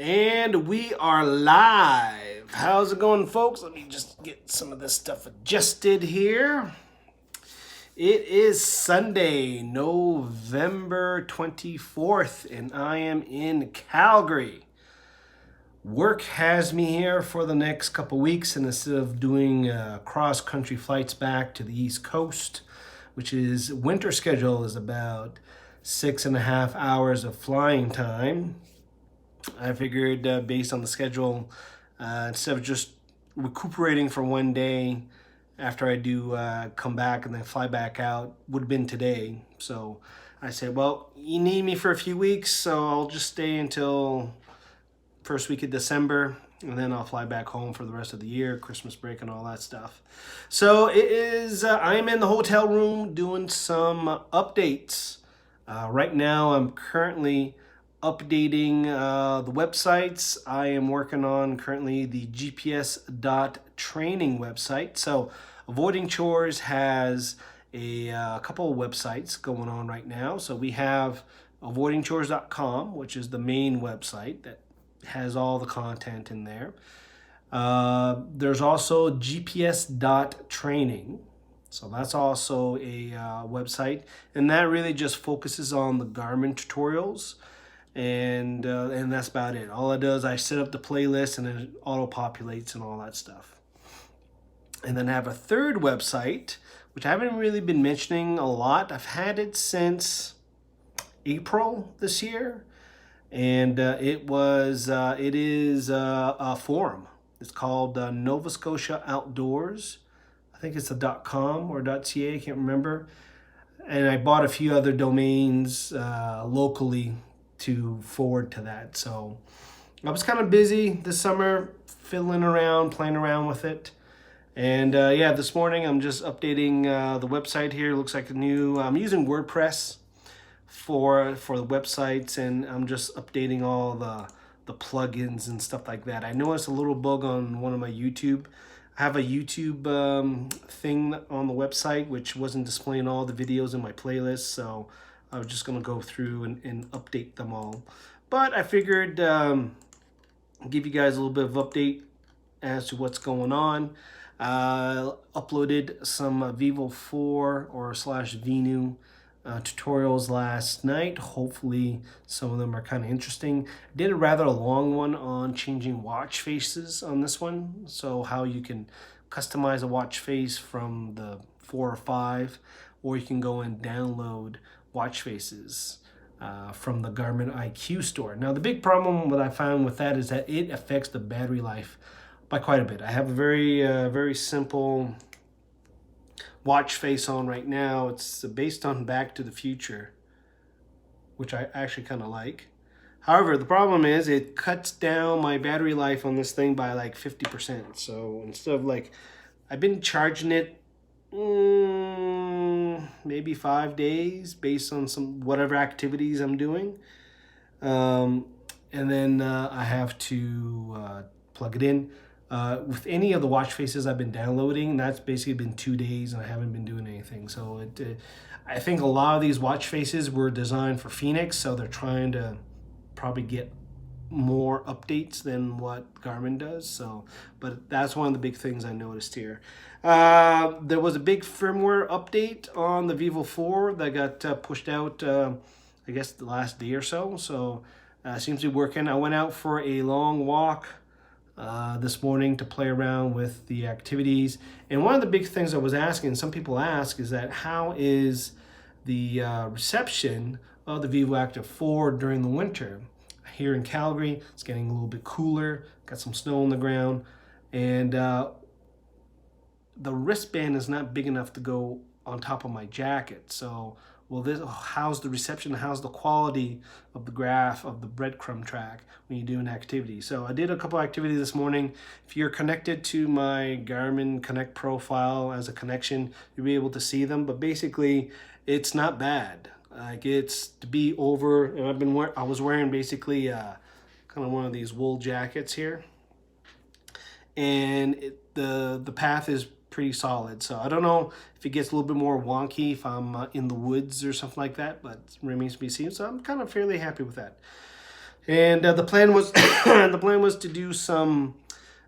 And we are live. How's it going, folks? Let me just get some of this stuff adjusted here. It is Sunday, November 24th, and I am in Calgary. Work has me here for the next couple weeks, and instead of doing cross-country flights back to the East Coast, which is winter schedule is about 6.5 hours of flying time, I figured based on the schedule, instead of just recuperating for one day after I do come back and then fly back out, would have been today. So I said, well, you need me for a few weeks, so I'll just stay until first week of December, and then I'll fly back home for the rest of the year, Christmas break and all that stuff. So it is, I'm in the hotel room doing some updates. Right now I'm currently updating the websites. I am working on currently the GPS.training website. So Avoiding Chores has a couple of websites going on right now. So we have avoidingchores.com, which is the main website that has all the content in there. There's also GPS.training. So that's also a website, and that really just focuses on the Garmin Tutorials. And that's about it. All it does, I set up the playlist and it auto-populates and all that stuff. And then I have a third website, which I haven't really been mentioning a lot. I've had it since April this year, and it is a forum. It's called Nova Scotia Outdoors. I think it's a .com or .ca, I can't remember. And I bought a few other domains locally to forward to that. So I was kind of busy this summer, fiddling around, playing around with it. And yeah, this morning I'm just updating the website here. It looks like I'm using WordPress for the websites, and I'm just updating all the plugins and stuff like that. I noticed a little bug on one of my YouTube. I have a YouTube thing on the website which wasn't displaying all the videos in my playlist, so I was just going to go through and update them all. But I figured give you guys a little bit of update as to what's going on. Uploaded some Vivo 4 or /Venu tutorials last night. Hopefully some of them are kind of interesting. I did a rather long one on changing watch faces on this one. So how you can customize a watch face from the 4 or 5, or you can go and download watch faces from the Garmin IQ store. Now the big problem that I found with that is that it affects the battery life by quite a bit. I have a very simple watch face on right now. It's based on Back to the Future, which I actually kind of like. However, the problem is it cuts down my battery life on this thing by like 50%. So instead of I've been charging it maybe 5 days based on whatever activities I'm doing, and then I have to plug it in. With any of the watch faces I've been downloading, that's basically been 2 days and I haven't been doing anything. So I think a lot of these watch faces were designed for Phoenix, so they're trying to probably get more updates than what Garmin does. So, but that's one of the big things I noticed here. There was a big firmware update on the Vivo 4 that got pushed out, I guess the last day or so. So seems to be working. I went out for a long walk this morning to play around with the activities. And one of the big things I was asking, some people ask, is that how is the reception of the Vivo Active 4 during the winter? Here in Calgary, it's getting a little bit cooler, got some snow on the ground, and the wristband is not big enough to go on top of my jacket. So how's the reception, how's the quality of the graph of the breadcrumb track when you do an activity? So I did a couple activities this morning. If you're connected to my Garmin Connect profile as a connection, you'll be able to see them, but basically it's not bad. Like, it's to be over, and I was wearing basically kind of one of these wool jackets here, and the path is pretty solid. So I don't know if it gets a little bit more wonky if I'm in the woods or something like that, but it remains to be seen. So I'm kind of fairly happy with that. And the plan was the plan was to do some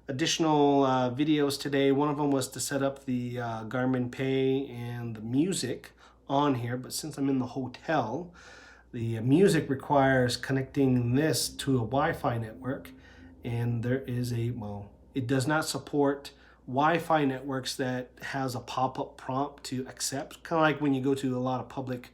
additional videos today. One of them was to set up the Garmin Pay and the music on here, but since I'm in the hotel, the music requires connecting this to a Wi-Fi network, and there is it does not support Wi-Fi networks that has a pop-up prompt to accept, kind of like when you go to a lot of public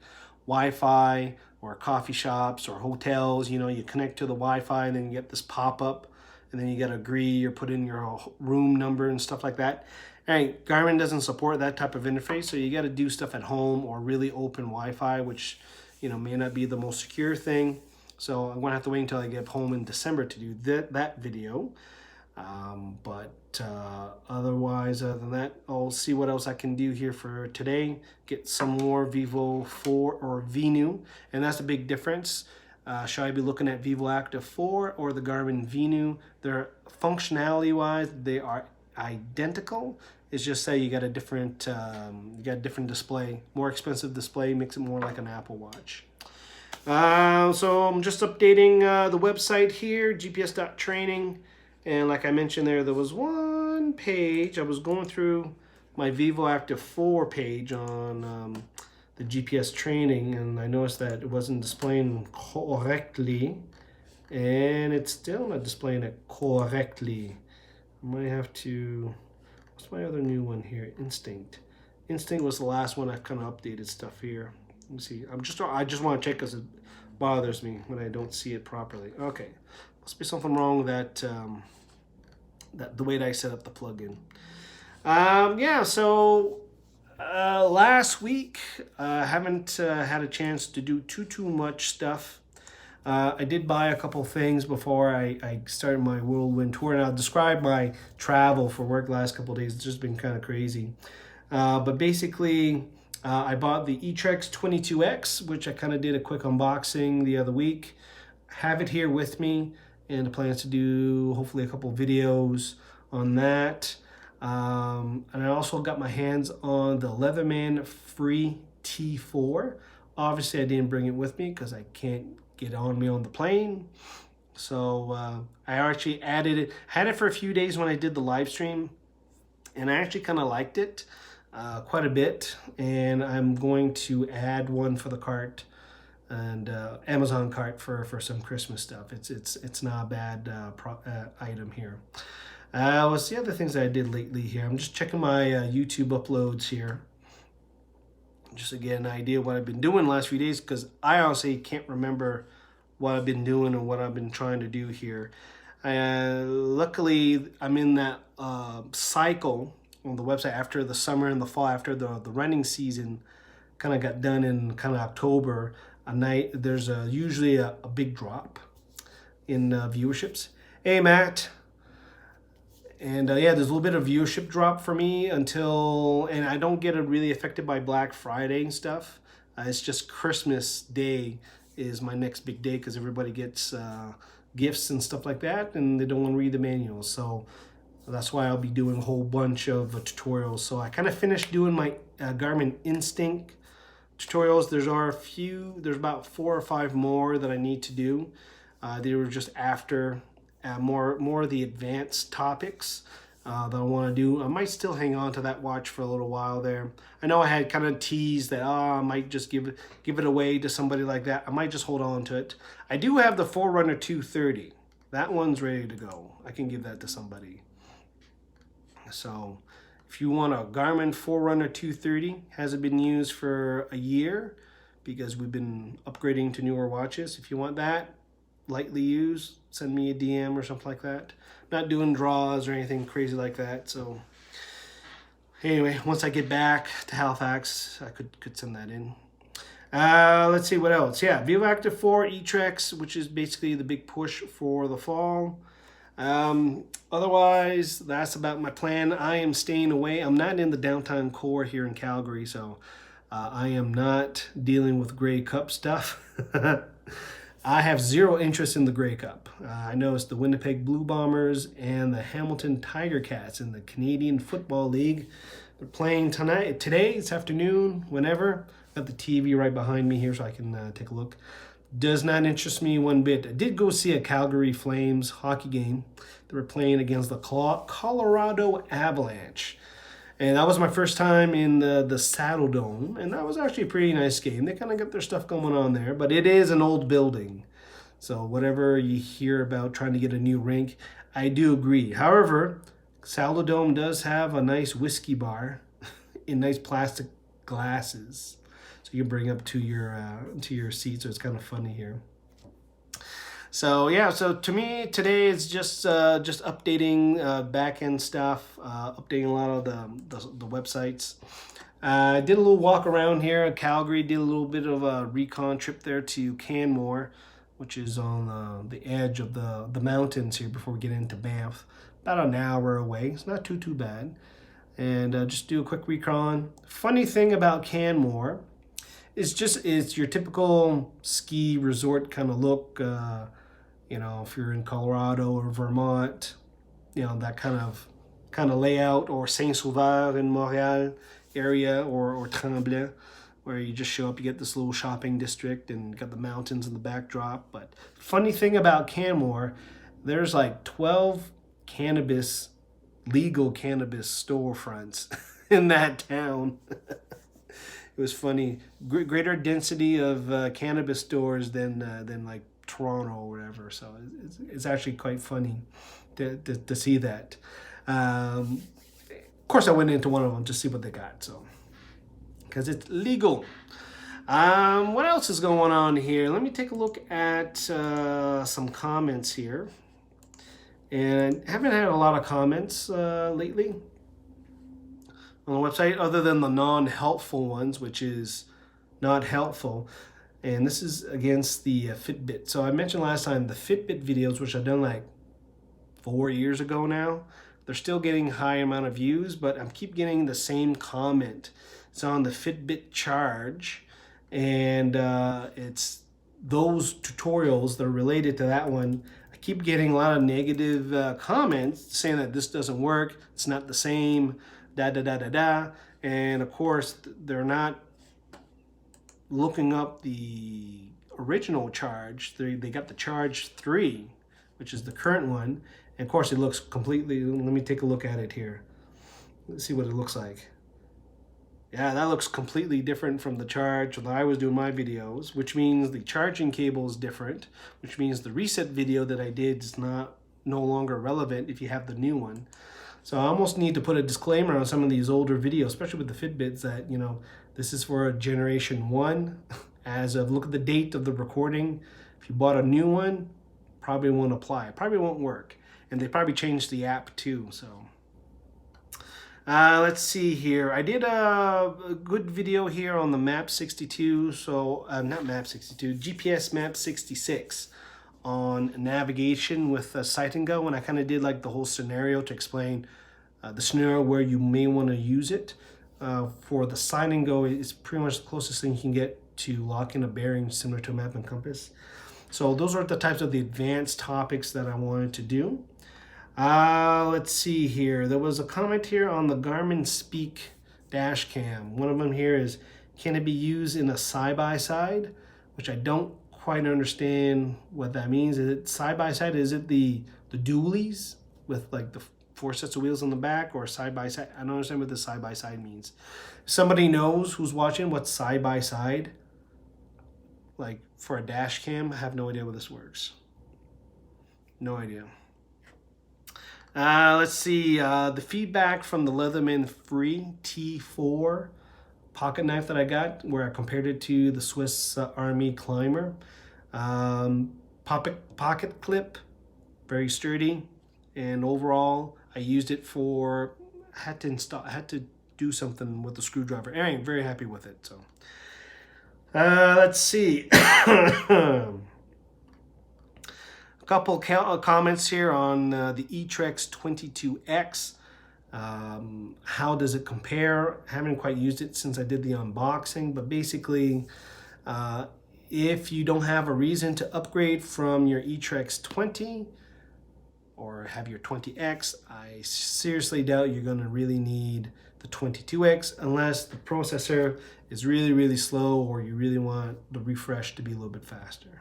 Wi-Fi or coffee shops or hotels. You connect to the Wi-Fi and then you get this pop-up, and then you got to agree or put in your room number and stuff like that. And Garmin doesn't support that type of interface, so you got to do stuff at home or really open Wi-Fi, which may not be the most secure thing. So I'm gonna have to wait until I get home in December to do that video. Otherwise, other than that, I'll see what else I can do here for today. Get some more Vivo 4 or Venu, and that's a big difference. Should I be looking at Vivo Active 4 or the Garmin Venu? They're functionality-wise, they are identical. It's just say you got a different display, more expensive display, makes it more like an Apple Watch. So I'm just updating the website here, gps.training. And like I mentioned there was one page. I was going through my Vivo Active 4 page on the GPS training, and I noticed that it wasn't displaying correctly. And it's still not displaying it correctly. I might have to... What's my other new one here? Instinct. Instinct was the last one I kind of updated stuff here. Let me see. I just want to check because it bothers me when I don't see it properly. Okay, must be something wrong with that the way that I set up the plugin. Yeah. So last week I haven't had a chance to do too much stuff. I did buy a couple things before I started my whirlwind tour, and I'll describe my travel for work the last couple of days. It's just been kind of crazy. But basically, I bought the eTrex 22X, which I kind of did a quick unboxing the other week. Have it here with me, and the plans to do hopefully a couple videos on that. And I also got my hands on the Leatherman Free T4. Obviously, I didn't bring it with me because I can't get on me on the plane. So I actually added it, had it for a few days when I did the live stream, and I actually kind of liked it quite a bit. And I'm going to add one for the cart and Amazon cart for some Christmas stuff. It's not a bad item here. What's the other things that I did lately here? I'm just checking my YouTube uploads here. Just to get an idea of what I've been doing the last few days, because I honestly can't remember what I've been doing and what I've been trying to do here. Luckily, I'm in that cycle on the website after the summer and the fall, after the running season kind of got done in kind of October. There's usually a big drop in viewerships. Hey, Matt. And yeah, there's a little bit of viewership drop for me and I don't get it really affected by Black Friday and stuff. It's just Christmas Day is my next big day because everybody gets gifts and stuff like that, and they don't want to read the manuals. So that's why I'll be doing a whole bunch of tutorials. So I kind of finished doing my Garmin Instinct tutorials. There's about 4 or 5 more that I need to do. They were just after more of the advanced topics that I want to do. I might still hang on to that watch for a little while there. I know I had kind of teased that I might just give it away to somebody like that. I might just hold on to it. I do have the Forerunner 230. That one's ready to go. I can give that to somebody. So if you want a Garmin Forerunner 230, hasn't been used for a year because we've been upgrading to newer watches. If you want that, lightly used, send me a DM or something like that. Not doing draws or anything crazy like that. So anyway, once I get back to Halifax, I could send that in. Let's see what else. Yeah, Vivo Active 4 eTrex, which is basically the big push for the fall. Otherwise, that's about my plan. I am staying away. I'm not in the downtown core here in Calgary, so I am not dealing with Grey Cup stuff. I have zero interest in the Grey Cup. I know it's the Winnipeg Blue Bombers and the Hamilton Tiger Cats in the Canadian Football League. They're playing today, this afternoon, whenever. Got the TV right behind me here so I can take a look. Does not interest me one bit. I did go see a Calgary Flames hockey game. They were playing against the Colorado Avalanche. And that was my first time in the Saddle Dome. And that was actually a pretty nice game. They kind of got their stuff going on there. But it is an old building. So whatever you hear about trying to get a new rink, I do agree. However, Saddle Dome does have a nice whiskey bar in nice plastic glasses. So you can bring up to your seat. So it's kind of funny here. So yeah, so to me today it's just updating back end stuff, updating a lot of the websites. I did a little walk around here at Calgary, did a little bit of a recon trip there to Canmore, which is on the edge of the mountains here before we get into Banff. About an hour away. It's not too bad. And just do a quick recon. Funny thing about Canmore is it's your typical ski resort kind of look. You know, if you're in Colorado or Vermont, you know, that kind of layout, or Saint-Sauveur in Montreal area, or Tremblay, where you just show up, you get this little shopping district and got the mountains in the backdrop. But funny thing about Canmore, there's like 12 legal cannabis storefronts in that town. It was funny. Greater density of cannabis stores than like Toronto or whatever. So it's actually quite funny to see that. Of course, I went into one of them to see what they got. So because it's legal. What else is going on here? Let me take a look at some comments here. And I haven't had a lot of comments lately on the website, other than the non-helpful ones, which is not helpful. And this is against the Fitbit. So I mentioned last time the Fitbit videos, which I've done like 4 years ago now, they're still getting high amount of views, but I keep getting the same comment. It's on the Fitbit charge, and it's those tutorials that are related to that one. I keep getting a lot of negative comments saying that this doesn't work, it's not the same, and of course they're not looking up the original charge. They got the charge 3, which is the current one, and of course it looks completely, let me take a look at it here. Let's see what it looks like. Yeah, that looks completely different from the charge that I was doing my videos, which means the charging cable is different, which means the reset video that I did is no longer relevant if you have the new one. So I almost need to put a disclaimer on some of these older videos, especially with the Fitbits, that, you know, this is for generation 1. As of, look at the date of the recording. If you bought a new one, probably won't apply. It probably won't work. And they probably changed the app too, so. Let's see here. I did a good video here on the Map 62, so not Map 62, GPS Map 66 on navigation with Sight and Go, and I kind of did like the whole scenario to explain the scenario where you may want to use it. For the Sight and Go, it's pretty much the closest thing you can get to lock in a bearing similar to a map and compass. So those are the types of the advanced topics that I wanted to do. Let's see here. There was a comment here on the Garmin Speak dash cam. One of them here is, can it be used in a side-by-side? Which I don't quite understand what that means. Is it side-by-side? Is it the dualies with like the 4 sets of wheels on the back, or side-by-side? I don't understand what the side-by-side means. If somebody knows who's watching what side-by-side, like for a dash cam, I have no idea how this works. No idea. Let's see, the feedback from the Leatherman Free T4 pocket knife that I got, where I compared it to the Swiss Army Climber. Pocket clip, very sturdy, and overall I used it for, I had to do something with the screwdriver. Anyway, I'm very happy with it. So let's see. A couple comments here on the eTrex 22X. How does it compare? I haven't quite used it since I did the unboxing, but basically, if you don't have a reason to upgrade from your eTrex 20 or have your 20X, I seriously doubt you're going to really need the 22X unless the processor is really slow or you really want the refresh to be a little bit faster.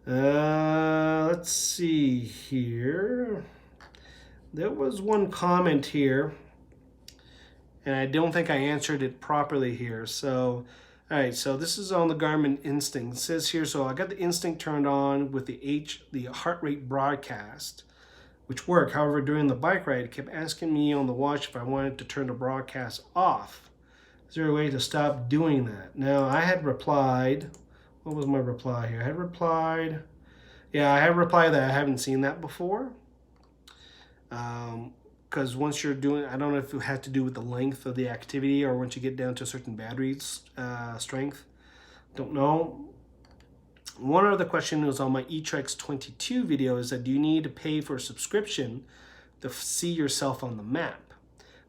Let's see here. There was one comment here, and I don't think I answered it properly here. So, all right, so this is on the Garmin Instinct. It says here, so I got the Instinct turned on with the heart rate broadcast, which worked. However, during the bike ride, it kept asking me on the watch if I wanted to turn the broadcast off. Is there a way to stop doing that? Now, I had replied, what was my reply here? I had replied that I haven't seen that before. Because once you're doing, I don't know if it had to do with the length of the activity or once you get down to a certain battery strength. Don't know. One other question was on my eTrex 22 video is that do you need to pay for a subscription to see yourself on the map?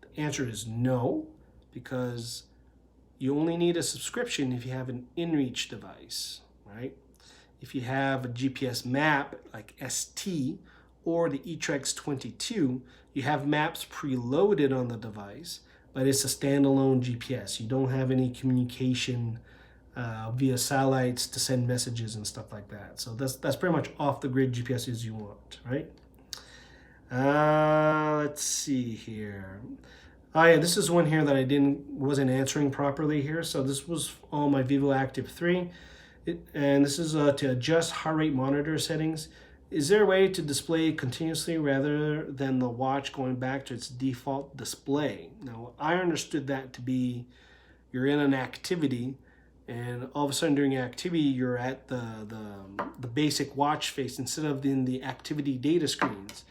The answer is no, because you only need a subscription if you have an inReach device, right? If you have a GPS map like ST or the eTrex 22, you have maps preloaded on the device, but it's a standalone GPS. You don't have any communication via satellites to send messages and stuff like that. So that's pretty much off the grid GPS as you want, right? Let's see here. Oh yeah, this is one here that I wasn't answering properly here. So this was on my Vivo Active 3. And this is to adjust heart rate monitor settings. Is there a way to display continuously rather than the watch going back to its default display? Now, I understood that to be you're in an activity and all of a sudden during activity you're at the basic watch face instead of in the activity data screens.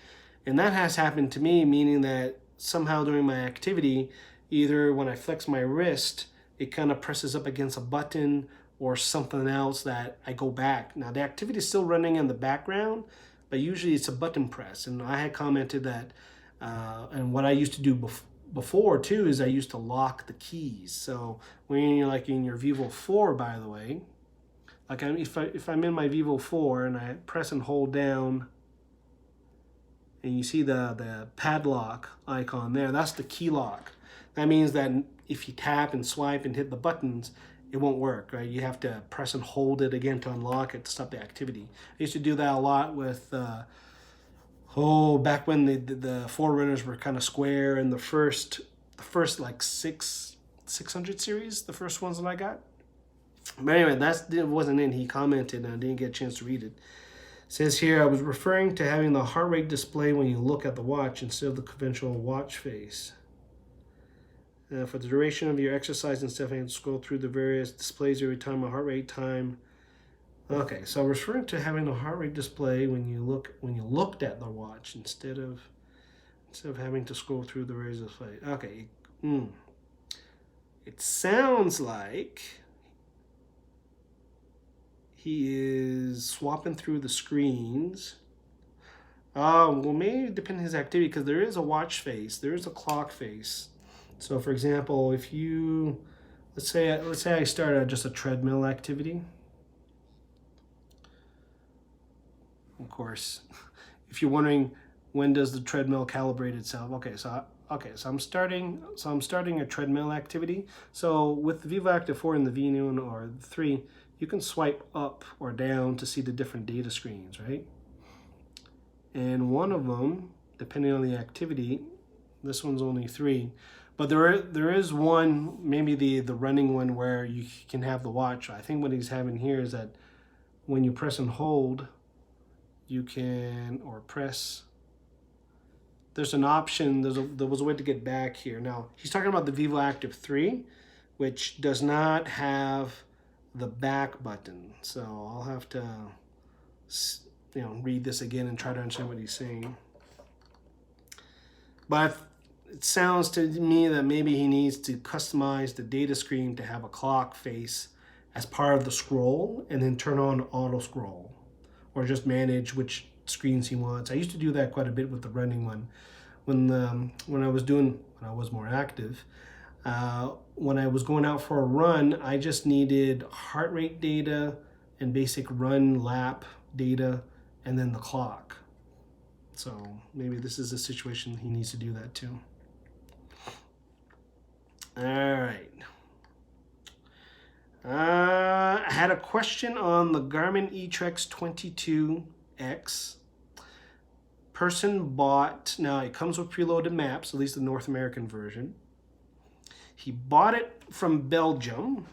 And that has happened to me, meaning that somehow during my activity, either when I flex my wrist, it kind of presses up against a button or something else that I go back. Now the activity is still running in the background, but usually it's a button press. And I had commented that, and what I used to do before too is I used to lock the keys. So when you're like in your Vivo 4, by the way, like if I'm in my Vivo 4 and I press and hold down, and you see the padlock icon there, that's the key lock. That means that if you tap and swipe and hit the buttons, it won't work, right? You have to press and hold it again to unlock it to stop the activity. I used to do that a lot with, back when the Forerunners were kind of square and the first like 600 series, the first ones that I got. But anyway, that wasn't in. He commented and I didn't get a chance to read it. It says here, I was referring to having the heart rate display when you look at the watch instead of the conventional watch face. For the duration of your exercise, instead of having to scroll through the various displays every time, a heart rate time. Okay, so referring to having a heart rate display when you looked at the watch instead of having to scroll through the various displays. Okay, it sounds like he is swapping through the screens. Well, maybe depending on his activity, because there is a watch face, there is a clock face. So for example, if you, let's say I start at just a treadmill activity. Of course, if you're wondering when does the treadmill calibrate itself, so I'm starting a treadmill activity. So with the Vivo Active 4 and the V1 or the 3, you can swipe up or down to see the different data screens, right? And one of them, depending on the activity, this one's only 3. But there is one, maybe the running one, where you can have the watch. I think what he's having here is that when you press and hold, you can, or press, there's an option, there was a way to get back here. Now, he's talking about the Vivo Active 3, which does not have the back button. So I'll have to, read this again and try to understand what he's saying. But it sounds to me that maybe he needs to customize the data screen to have a clock face as part of the scroll and then turn on auto scroll or just manage which screens he wants. I used to do that quite a bit with the running one. When I was more active, when I was going out for a run, I just needed heart rate data and basic run lap data and then the clock. So maybe this is a situation he needs to do that too. All right. I had a question on the Garmin eTrex 22X. Person bought, now it comes with preloaded maps, at least the North American version. He bought it from Belgium,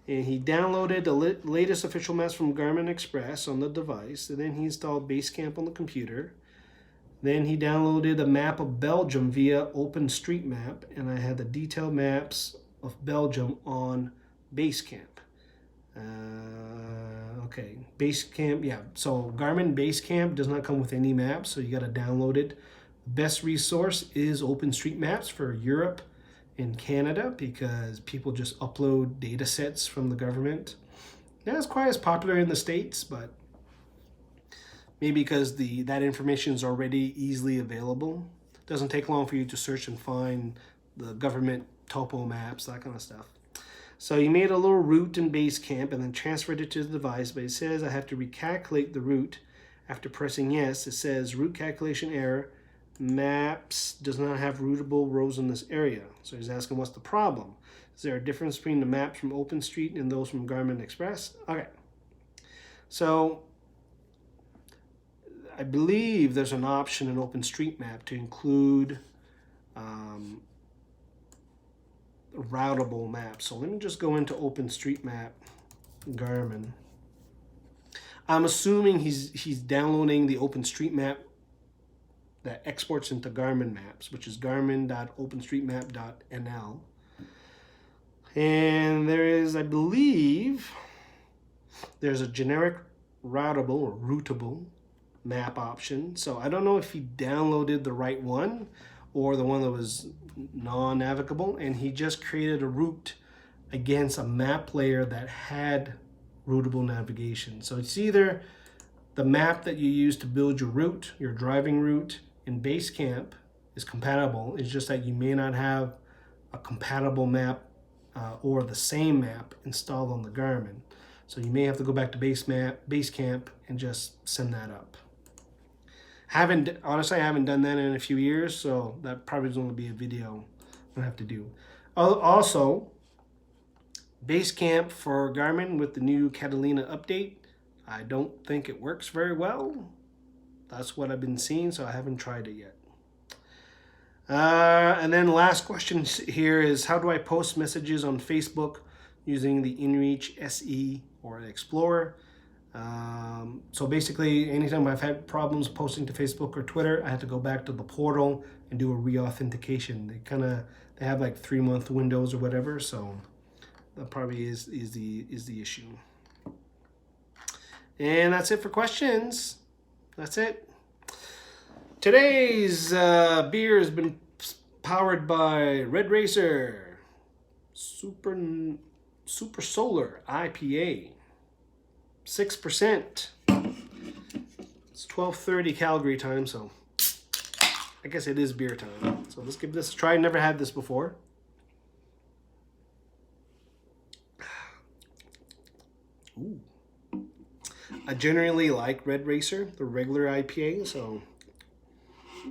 and he downloaded the latest official maps from Garmin Express on the device, and then he installed Basecamp on the computer. Then he downloaded a map of Belgium via OpenStreetMap, and I had the detailed maps of Belgium on Basecamp. Okay, Basecamp, yeah. So Garmin Basecamp does not come with any maps, so you got to download it. The best resource is OpenStreetMaps for Europe and Canada, because people just upload data sets from the government. Not as quite as popular in the States, but maybe because that information is already easily available. It doesn't take long for you to search and find the government topo maps, that kind of stuff. So you made a little route in Basecamp and then transferred it to the device, but it says I have to recalculate the route. After pressing yes, it says route calculation error. Maps does not have routable rows in this area. So he's asking what's the problem. Is there a difference between the maps from OpenStreet and those from Garmin Express? Okay. So I believe there's an option in OpenStreetMap to include routable maps. So let me just go into OpenStreetMap Garmin. I'm assuming he's downloading the OpenStreetMap that exports into Garmin Maps, which is garmin.openstreetmap.nl. And there is, I believe, there's a generic routable or routable map option. So I don't know if he downloaded the right one or the one that was non-navigable, and he just created a route against a map layer that had routable navigation. So it's either the map that you use to build your route, your driving route in Basecamp is compatible. It's just that you may not have a compatible map or the same map installed on the Garmin. So you may have to go back to Basecamp and just send that up. Honestly, I haven't done that in a few years, so that probably is going to be a video I have to do. Also, Basecamp for Garmin with the new Catalina update, I don't think it works very well. That's what I've been seeing, so I haven't tried it yet. And then last question here is, how do I post messages on Facebook using the inReach SE or the Explorer? So basically, anytime I've had problems posting to Facebook or Twitter, I have to go back to the portal and do a re-authentication. They have like 3-month windows or whatever, so that probably is the issue. And that's it for questions. That's it. Today's beer has been powered by Red Racer Super Solar IPA. 6%. It's 12:30 Calgary time, so I guess it is beer time. So let's give this a try. Never had this before. Ooh. I generally like Red Racer, the regular IPA, so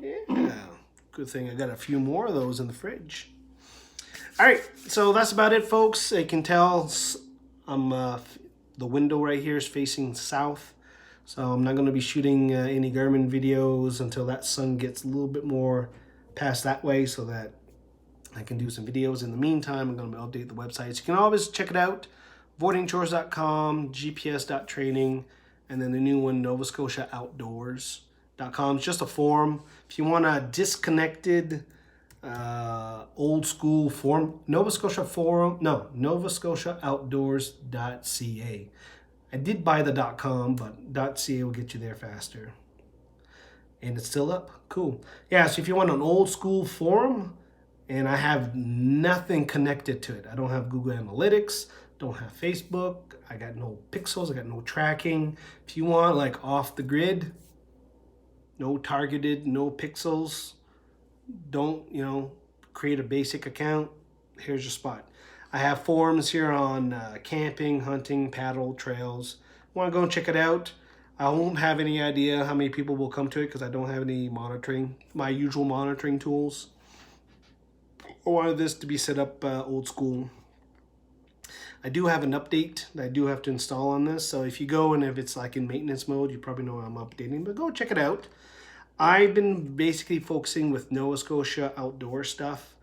yeah, good thing I got a few more of those in the fridge. All right, so that's about it, folks. You can tell the window right here is facing south, so I'm not going to be shooting any Garmin videos until that sun gets a little bit more past that way, so that I can do some videos. In the meantime, I'm going to update the websites. You can always check it out, avoidingchores.com, gps.training, and then the new one, Nova Scotia Outdoors.com. It's just a forum. If you want a disconnected, old school forum, Nova Scotia Outdoors.ca. I did buy the .com, but .ca will get you there faster. And it's still up. Cool. Yeah, so if you want an old school forum, and I have nothing connected to it. I don't have Google Analytics, don't have Facebook, I got no pixels, I got no tracking. If you want like off the grid, no targeted, no pixels, don't, create a basic account, here's your spot. I have forums here on camping, hunting, paddle, trails. Want to go and check it out. I won't have any idea how many people will come to it because I don't have any monitoring, my usual monitoring tools. I wanted this to be set up old school. I do have an update that I do have to install on this. So if you go and if it's like in maintenance mode, you probably know I'm updating, but go check it out. I've been basically focusing with Nova Scotia outdoor stuff.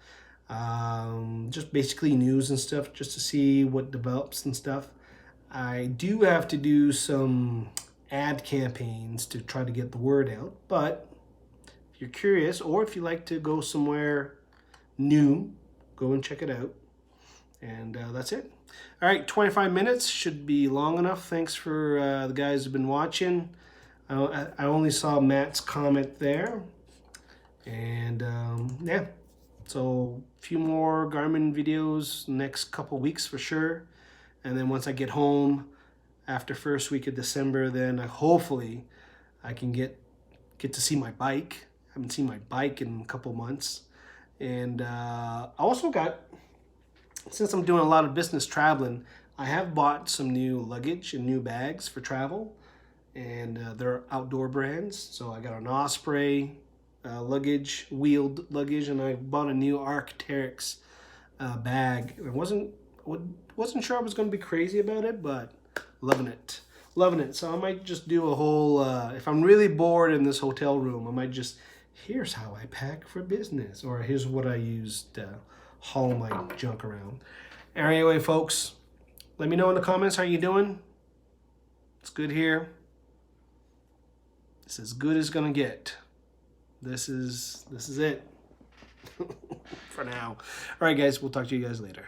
Just basically news and stuff, just to see what develops and stuff. I do have to do some ad campaigns to try to get the word out, but if you're curious or if you like to go somewhere new, go and check it out. And that's it. All right, 25 minutes should be long enough. Thanks for the guys who've been watching. I only saw Matt's comment there. And yeah, so a few more Garmin videos next couple weeks for sure. And then once I get home after first week of December, then hopefully I can get to see my bike. I haven't seen my bike in a couple months. And I also got, since I'm doing a lot of business traveling, I have bought some new luggage and new bags for travel. And they're outdoor brands. So I got an Osprey luggage, wheeled luggage, and I bought a new Arc'teryx bag. I wasn't sure I was going to be crazy about it, but loving it. So I might just do a whole, if I'm really bored in this hotel room, I might just, here's how I pack for business, or here's what I used to haul my junk around. Anyway, folks, let me know in the comments how you doing. It's good here. It's as good as gonna get. This is it for now. All right, guys, we'll talk to you guys later.